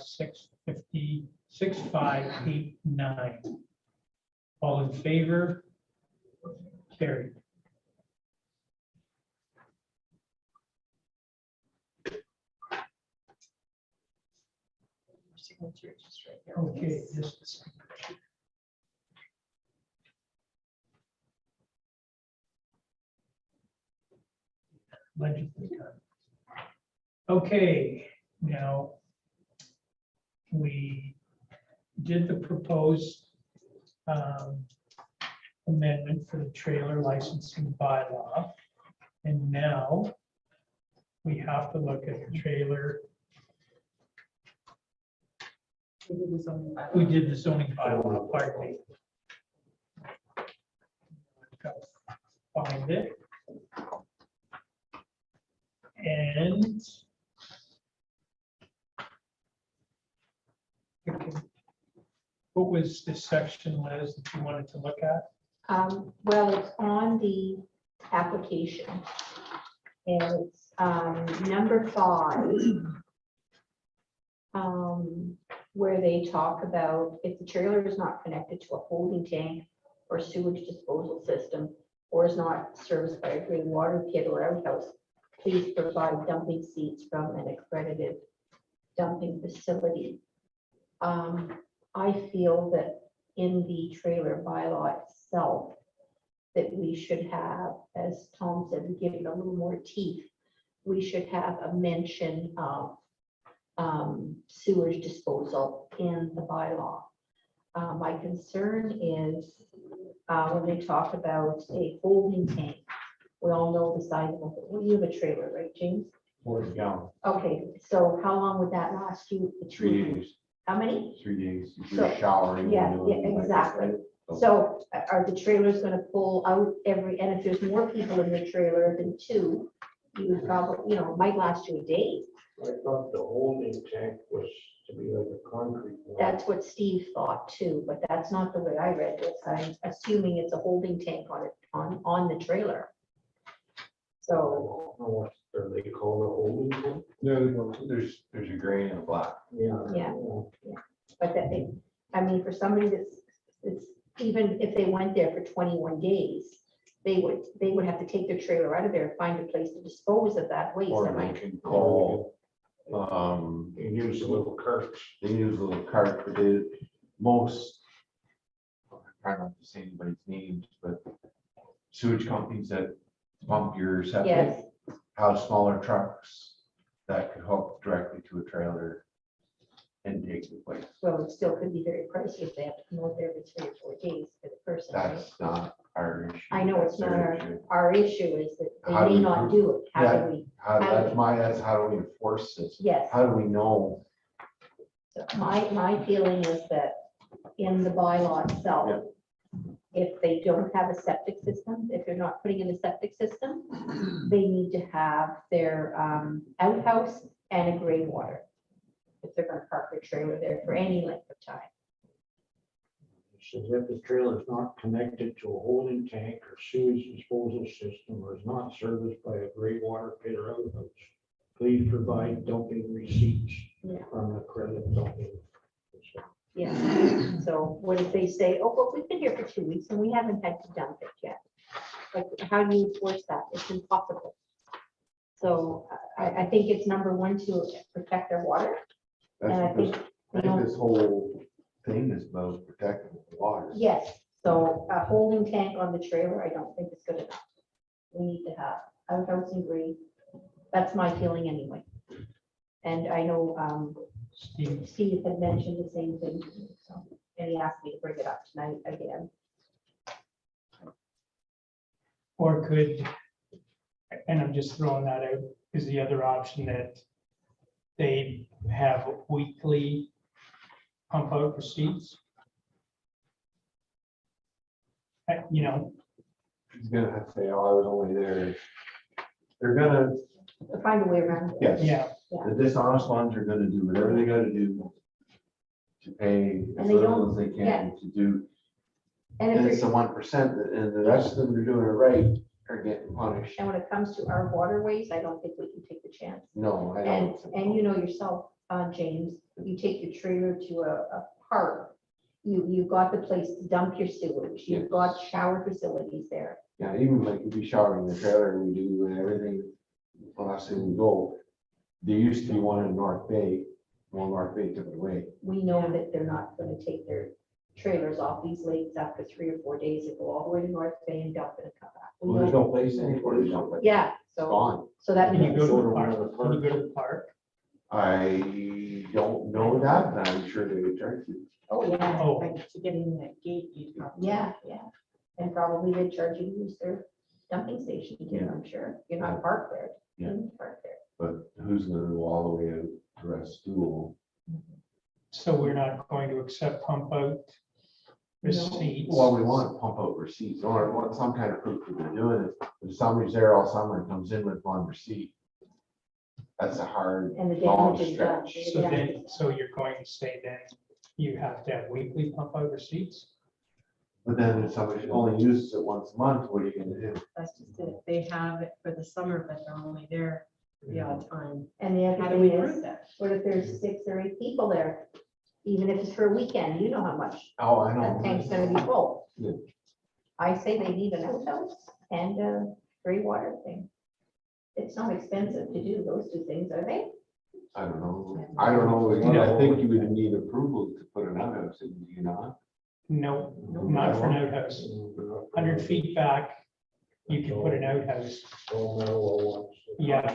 650-6589. All in favor? Carried. Signature just right there. Okay, this. Legend is done. Okay, now we did the proposed amendment for the trailer licensing bylaw. And now we have to look at the trailer. We did the zoning bylaw. We did the zoning bylaw, pardon me. Gotta Find it. And okay. What was the section, Liz, that you wanted to look at? Well, it's on the application. And it's number 5. Where they talk about if the trailer is not connected to a holding tank or sewage disposal system, or is not serviced by a gray water pit or outhouse, please provide dumping seats from an accredited dumping facility. I feel that in the trailer bylaw itself, that we should have, as Tom said, we give it a little more teeth. We should have a mention of sewage disposal in the bylaw. My concern is when they talk about a holding tank, we all know the size of it. Well, you have a trailer, right, James? 40 gallons, Okay, so how long would that last you? 3 days, How many? 3 days. If So, you're showering. yeah, you know, like exactly. that. So are the trailers gonna pull out and if there's more people in the trailer than 2, you would probably, might last you a day. I thought the holding tank was to be like a concrete one. That's what Steve thought too, but that's not the way I read this. I'm assuming it's a holding tank on the trailer. I So, don't know what they call the holding tank. There's a gray and a black. Yeah. Yeah. but that they, I mean, for somebody it's even if they went there for 21 days, they would have to take their trailer out of there and find a place to dispose of that waste. Or Am I- they can call, You use the little carts. they use a little cart, but most, I try not to say anybody's names, but sewage companies that pump your Yes. septic have smaller trucks that could hook directly to a trailer and take the place. Well, it still could be very pricey if they have to come out there every 3 or 4 days for the person, right? That's not our issue. I know it's That's not their issue. our issue is that they How do may we not do it. How Yeah. do we? That's how do we enforce this? Yes. How do we know? So my feeling is that in the bylaw itself, if they don't have a septic system, if they're not putting in a septic system, they need to have their outhouse and a gray water. If they're gonna park their trailer there for any length of time. Says if the trailer is not connected to a holding tank or sewage disposal system or is not serviced by a gray water pit or outhouse, please provide dumping receipts Yeah. from the credit dumping. Yeah, so what if they say, oh, well, we've been here for 2 weeks and we haven't had to dump it yet? Like, how do you enforce that? It's impossible. So I think it's number 1 to protect their water. And I think, I think this whole thing is about protecting the water. yes, so a holding tank on the trailer, I don't think it's good enough. We need to have outhouse and green. That's my feeling anyway. And I know Steve had mentioned the same thing, to me, so, and he asked me to bring it up tonight again. Or could, and I'm just throwing that out, is the other option that they have weekly pump out receipts? He's gonna have to say, oh, I was only there. They're gonna, To find a way around it. yes. Yeah, The dishonest ones are gonna do whatever they gotta do to pay as And they little don't- as they can to do. And And if it's the it- 1%, and the rest of them are doing it right, are getting punished. and when it comes to our waterways, I don't think we can take the chance. No, I And, don't. and you know yourself, James, you take your trailer to a park, you've got the place to dump your sewage, you've Yes. got shower facilities there. Yeah, even like if we shower in the trailer, we do and everything, the last thing we go. There used to be one in North Bay, North Bay took it away. We know that they're not gonna take their trailers off these lakes after 3 or 4 days and go all the way to North Bay and dump it and come back. We Well, there's know- no place anymore to dump it. Yeah, It's so, gone. so that can you means, go to Go the to one of park? the Can you go to the park? I don't know that, then I'm sure they would charge you. Oh, yeah, Oh, Like to get in that gate, you'd have to. yeah, yeah. And probably they'd charge you to use their dumping station too, I'm sure. You're not parked there. Yeah. You can park there. But who's gonna go all the way out to rest stool? so we're not going to accept pump out receipts. Well, we want pump out receipts, or want some kind of proof that they're doing it. If somebody's there all summer and comes in with one receipt, that's a hard, And the long damage is done. stretch. So then, so you're going to say then you have to have weekly pump out receipts? But then if somebody only uses it once a month, what are you gonna do? That's just it. They have it for the summer, but they're only there the odd time. And the How other do we thing prove is, that? what if there's 6 or 8 people there? Even if it's for a weekend, you know how much Oh, I that tank's gonna be full. Yeah. I say they need an outhouse and a gray water thing. It's not expensive to do those 2 things, are they? I don't know. I don't know. Again, I think you would need approval to put an outhouse in, do you not? No, not for an outhouse. 100 feet back, you can put an outhouse. Yeah.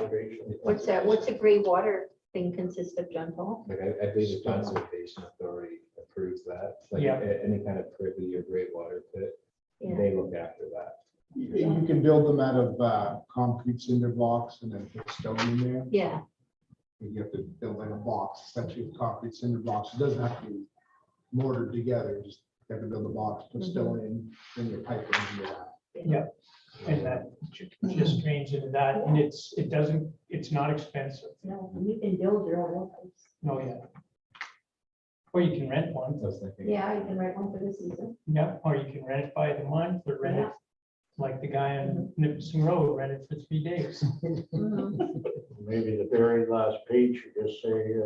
What's a gray water thing consist of, John Paul? Like I believe the conservation authority approves that, like Yeah. any kind of privy or great water pit, Yeah. they look after that. You can build them out of concrete cinder blocks and then put stone in there. Yeah, You have to build like a box, essentially with concrete cinder blocks. It doesn't have to be mortared together, just you have to build a box, put stone in, then your pipe goes into that. Yeah, and that just drains into that, and it's not expensive. no, you can build your own outhouse. No, yeah. Or you can rent one, I was thinking. Yeah, you can rent one for the season. yeah, or you can rent it by the month, or rent it like the guy on Nipissing Road, rented for 3 days. Mhm. Maybe the very last page, you just say,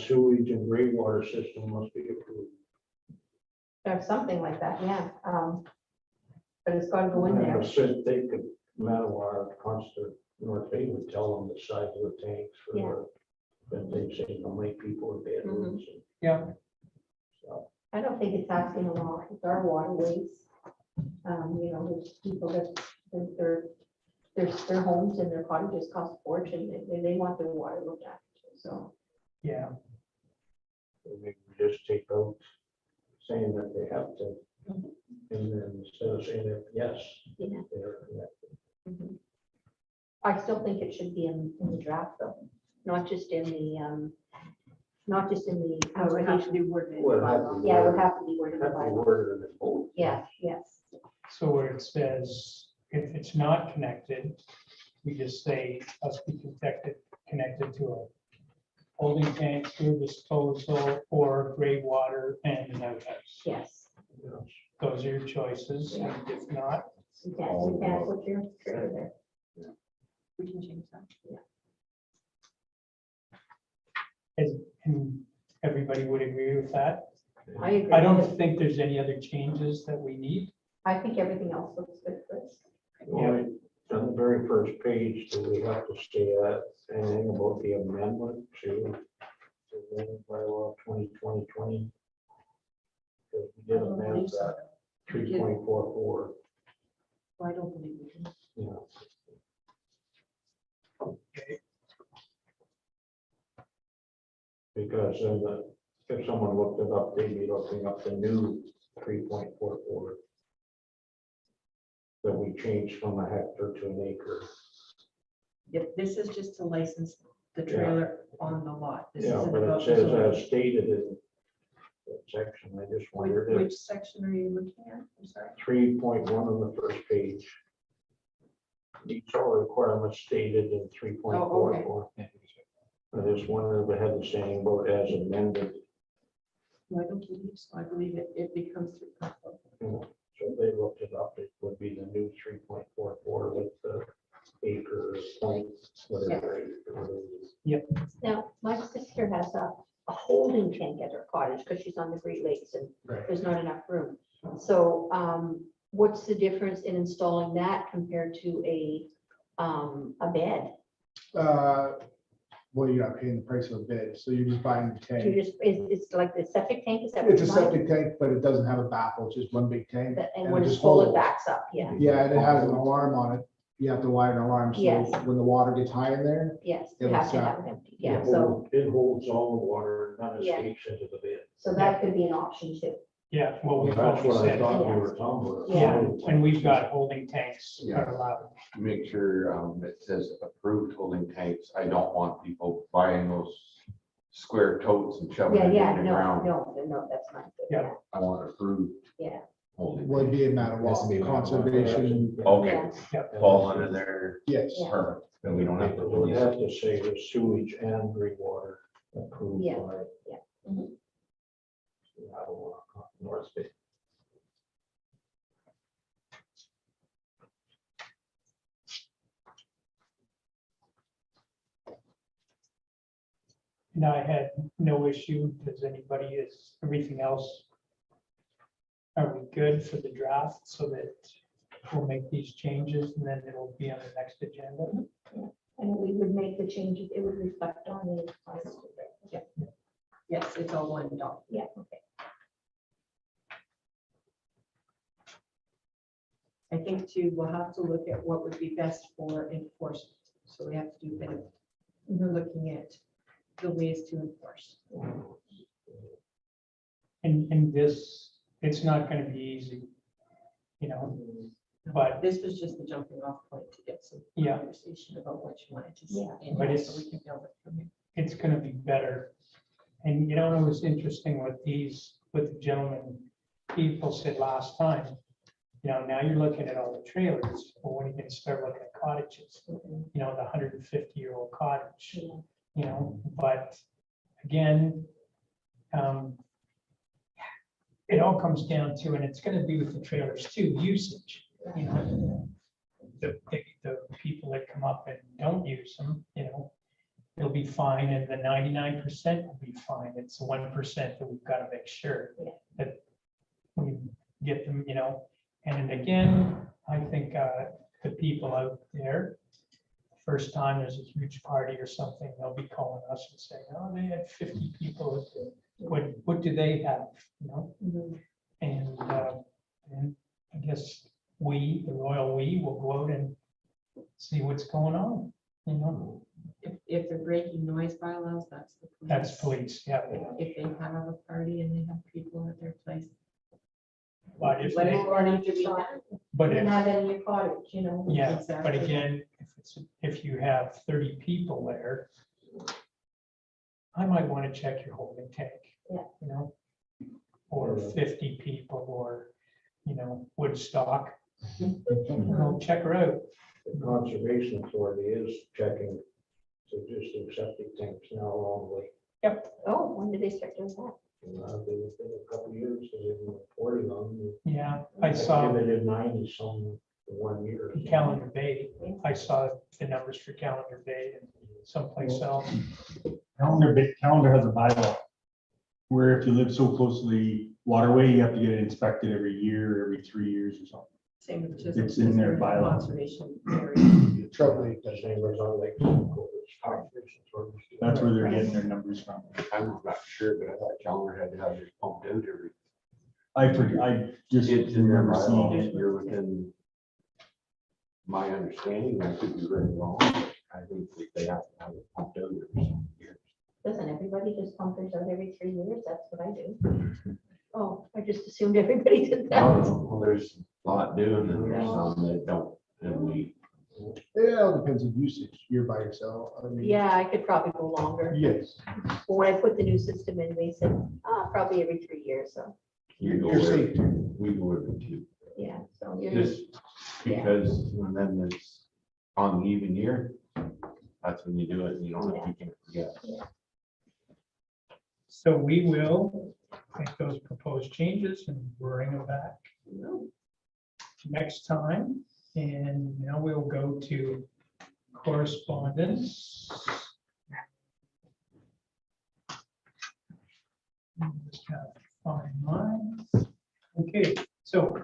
sewage and gray water system must be approved. Or something like that, yeah. But it's gotta go in And there. the Sid, they could, Madawaska, Constant, North Bay would tell them the size of the tanks for Yeah. that they say how many people are bedrooms. Yeah, So, I don't think it's asking a lot. It's our waterways. There's people that, their homes and their cottages cost a fortune. They want their water looked after, so. yeah, maybe we just take out saying that they have to. And then instead of saying that, yes, Yeah. they're connected. Mhm. I still think it should be in the draft though, not just in the. It would have to be worded. in the Well, it has to bylaw. be Yeah, it would worded- have to be worded in the have to be bylaw. worded in the code. Yeah, yes. so where it says, if it's not connected, we just say, must be connected to a holding tank, sewer disposal, or gray water and an outhouse. Yes. Yes. Those are your choices, and if not, You can't put your trailer there. We can change that. and everybody would agree with that. I agree. I don't think there's any other changes that we need. I think everything else looks good for us. Well, on the very first page, do we have to say anything about the amendment to the bylaw 2020? Because we did amend that 3.44, I don't believe we can. you know. Because if someone looked it up, they'd be looking up the new 3.44 that we changed from a hectare to an acre. If this is just to license the trailer on the lot. This Yeah, isn't but it about the says zoning. as stated in that section, I just wondered if Which section are you looking at? I'm sorry. 3.1 on the first page. Each all requirements stated in 3.44. I just wondered if it had the saying about as amended, No, I don't believe so. I believe it becomes 3.4. you know, so they looked it up, it would be the new 3.44 with the acre point, whatever. Now, my sister has a holding tank at her cottage because she's on the Great Lakes and Right. there's not enough room. So what's the difference in installing that compared to a bed? Well, you're not paying the price of a bed, so you're just buying the You tank. just, it's like the septic tank, is that what It's a you're buying? septic tank, but it doesn't have a baffle, it's just one big tank. And it when it's just full, it holds. backs up, yeah. Yeah, and it has an alarm on it, You have to wire an alarm, so Yes. when the water gets high in there, Yes, It you have was, to have it empty, yeah, It so, holds- It holds all the water, none Yeah. escapes into the bin. so that could be an option too. Yeah, well, we've That's always what I said, thought we were talking about. yeah, and we've got holding tanks Yeah. that are allowed. Make sure it says approved holding tanks. I don't want people buying those square totes and shoving it Yeah, in the no, ground. no, that's not good, Yeah. yeah, I want approved yeah, holding. would be a matter Has to of be a matter of conservation. Okay, yeah, fall under there, Yes. Yeah. perfect. Then we don't have to It would release have it. to say the sewage and water approved Yeah. by. Yeah. Mhm. I don't want to North Bay. And I had no issue. Does anybody, is everything else? Are we good for the draft so that we'll make these changes and then it'll be on the next agenda? and we would make the changes, it would reflect on the. Yeah, Yes, it's all one document. yeah, okay. I think too, we'll have to look at what would be best for enforcement. So we have to do a bit of looking at the ways to enforce. And this, it's not gonna be easy, you know, but This was just the jumping off point to get some Yeah. conversation about what you wanted to see. Yeah. in But here, it's- so we can build it from here. it's gonna be better. And you know, it was interesting with these, with the gentleman, people said last time, you know, now you're looking at all the trailers, but when are you gonna start looking at cottages? You know, the 150-year-old cottage, Yeah. you know, but again, it all comes down to, and it's gonna be with the trailers too, usage, you know. The people that come up and don't use them, you know, they'll be fine, and the 99% will be fine. It's the 1% that we've got to make sure Yeah. that we get them, you know. And again, I think the people out there, first time there's a huge party or something, they'll be calling us and saying, oh, they had 50 people. What do they have, you know? Mhm. And I guess we, the royal we, will go out and see what's going on, you know? If they're breaking noise bylaws, that's the police. That's police, yeah. If they have a party and they have people at their place. But if Let they, it run to be done. but You if, have it in your cottage, you know. yeah, but Exactly. again, if you have 30 people there, I might want to check your holding tank. Yeah. You know, or 50 people, or, you know, Woodstock, you know, check her out. The Conservation Authority is checking existing septic tanks now along the way. Oh, when did they start doing that? They've been a couple of years, because they've been reporting on them. Yeah, I saw They did 90 some in 1 year. in Calendar Bay, I saw the numbers for Calendar Bay and someplace else. Calendar has a bylaw where if you live so close to the waterway, you have to get it inspected every year, every 3 years or something. Same with just. It's in their bylaw. Conservation area. Trouble, The same as on Lake Simcoe, it's Conservation Authority. That's where they're getting their numbers from. I'm not sure, but I thought Challenger had to have it pumped out every. I just It's in their remember seeing bylaws. it. You're within my understanding, I could be very wrong, but I think that they have to have it pumped out every some years. Doesn't everybody just pump theirs out every 3 years? That's what I do. Oh, I just assumed everybody did that. Well, there's a lot doing and there's some that don't, and we, it all depends on usage, you're by yourself, I mean. Yeah, I could probably go longer. Yes, When I put the new system in, they said, probably every 3 years, so, we go you're every, safe. we go every two. yeah, so you're. Just because when then it's on the even year, that's when you do it and you don't, you can't forget. So we will make those proposed changes and bring them back next time. And now we'll go to correspondence. Just have to find mine. Okay, so.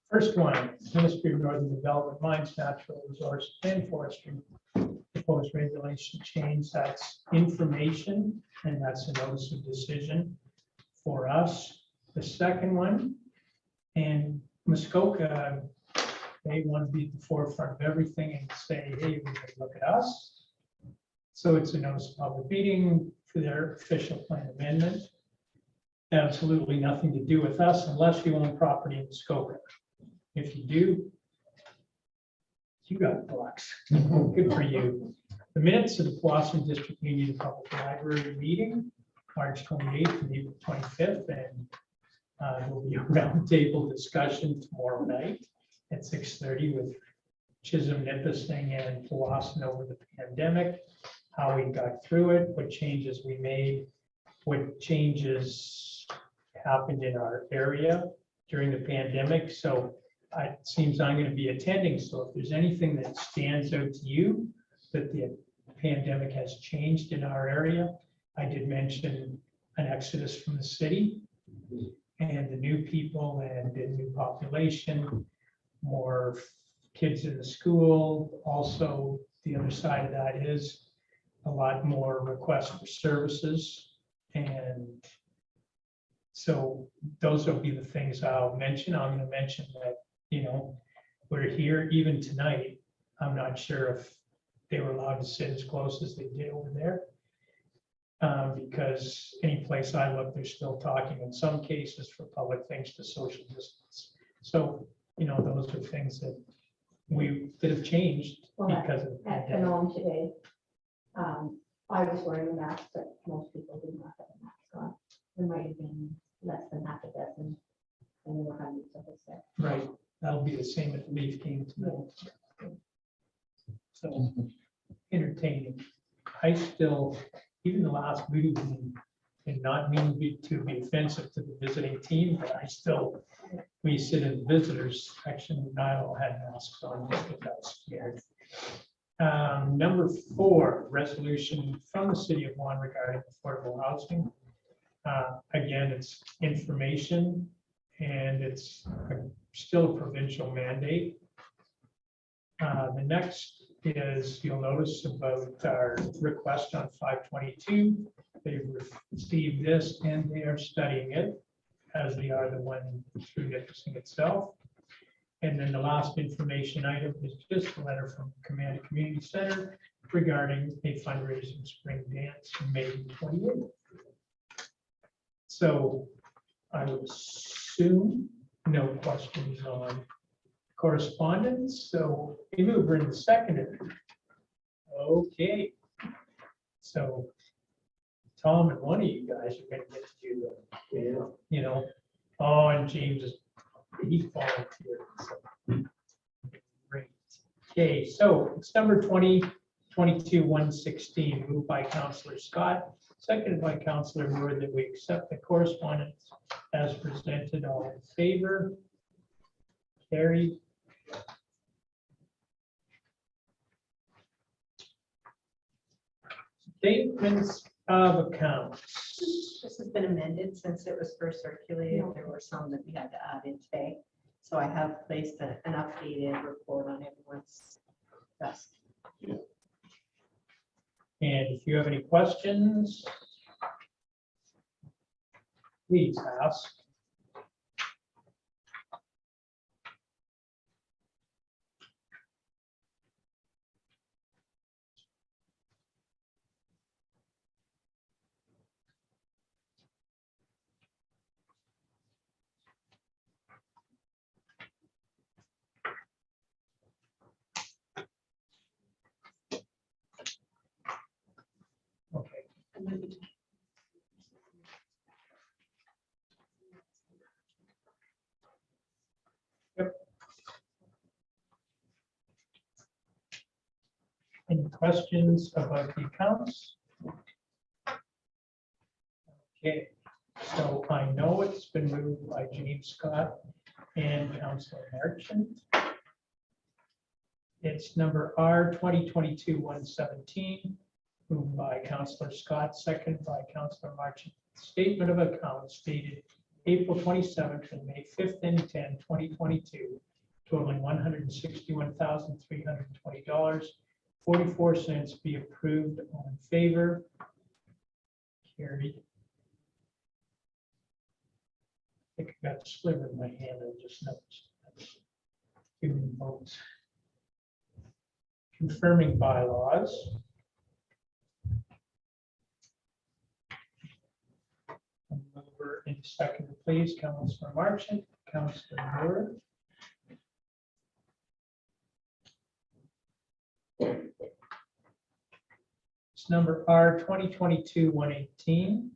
First one, Ministry of Northern Development, Mines, Natural Resources, and Forestry. Proposed regulation change, that's information, and that's a notice of decision for us. the second one. And Muskoka, they want to be at the forefront of everything and say, hey, look at us. So it's a notice of public meeting for their official plan amendment. Absolutely nothing to do with us unless you own property in Muskoka. If you do, you got bucks. Good for you. The minutes of the Powassan District Union Public Library meeting, March 28th and April 25th, and there'll be a roundtable discussion tomorrow night at 6:30 with Chisholm, Nipissing, and Powassan over the pandemic, how we got through it, what changes we made, what changes happened in our area during the pandemic. So it seems I'm going to be attending. So if there's anything that stands out to you that the pandemic has changed in our area, I did mention an exodus from the city and the new people and the new population, more kids in the school. Also, the other side of that is a lot more requests for services. And so those will be the things I'll mention. I'm going to mention that, we're here even tonight. I'm not sure if they were allowed to sit as close as they did over there. Because any place I look, they're still talking in some cases for public things to social distance. So, those are things that have changed Well, because of the At pandemic. Canome today, I was wearing a mask, but most people did not have a mask on. There might have been less than half a dozen, and there were hundreds of us there. Right, that'll be the same at the Leaf game tonight. So entertaining. I still, even the last meeting, and not meaning to be offensive to the visiting team, but we sit in the visitors section, and I all had masks on just because I was scared. Number 4, resolution from the city of Vaughan regarding affordable housing. Again, it's information and it's still a provincial mandate. The next is, you'll notice about our request on 522. They've received this and they are studying it, as they are the one through Nipissing itself. And then the last information item is just a letter from Command Community Center regarding a fundraising spring dance in May 28th. So I would assume no questions on correspondence. So maybe we'll bring the second in. Okay. So Tom and one of you guys are going to get to do and James is, he volunteered. So. Great. Okay, so it's number 2022-116, moved by Councillor Scott, seconded by Councillor Moore, that we accept the correspondence as presented. All in favor? Carried. Statements of accounts. This has been amended since it was first circulated. There were some that we had to add in today. So I have placed an updated report on everyone's desk. And if you have any questions, please ask. Okay. Yep. Any questions about the accounts? Okay, so I know it's been moved by James Scott and Councilor Merchant. It's number R 2022-117, moved by Councilor Scott, second by Councilor Merchant. Statement of accounts dated April 27th and May 5th and 10th, 2022, totaling $161,320.44 be approved. All in favor? Carried. think I got a sliver in my hand, I just noticed. That's too many votes. Confirming bylaws. Mover and second, please, Councilor Marchant, Councilor Moore. It's number R 2022-118.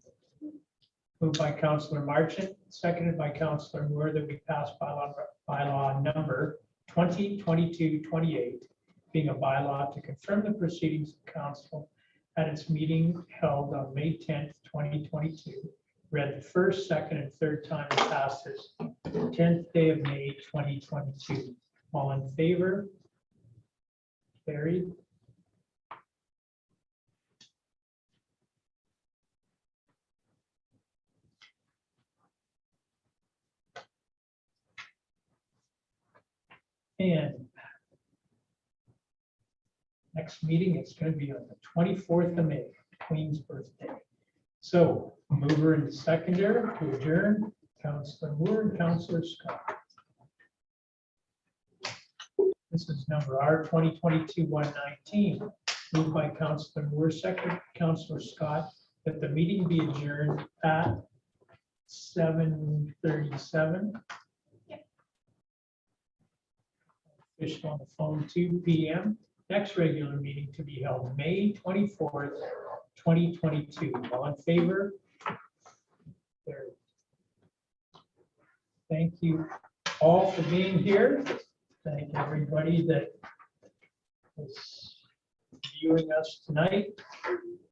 Moved by Councilor Marchant, seconded by Councilor Moore, that we pass bylaw number 2022-28, being a bylaw to confirm the proceedings of council at its meeting held on May 10th, 2022. Read the first, second, and third time and passed this 10th day of May 2022. All in favor? Carried. And next meeting, it's going to be on the 24th of May, Queen's birthday. So mover and seconder to adjourn, Councilor Moore and Councilor Scott. This is number R 2022-119. Moved by Councilor Moore, second Councilor Scott, that the meeting be adjourned at 7:37. Official on the phone, 2 p.m. Next regular meeting to be held May 24th, 2022. All in favor? Carried. Thank you all for being here. Thank everybody that is viewing us tonight.